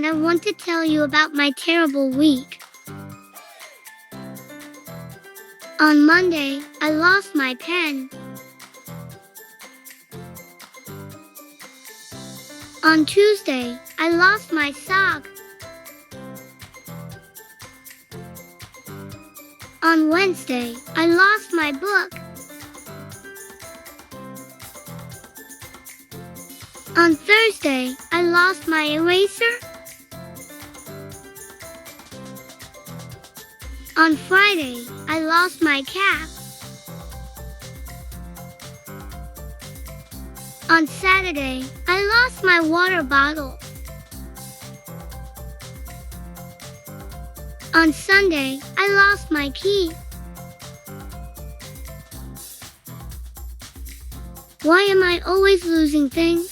and I want to tell you about my terrible week. On Monday, I lost my pen. On Tuesday, I lost my sock. On Wednesday, I lost my book. On Thursday, I lost my eraser. On Friday, I lost my cap. On Saturday, I lost my water bottle. On Sunday, I lost my key. Why am I always losing things?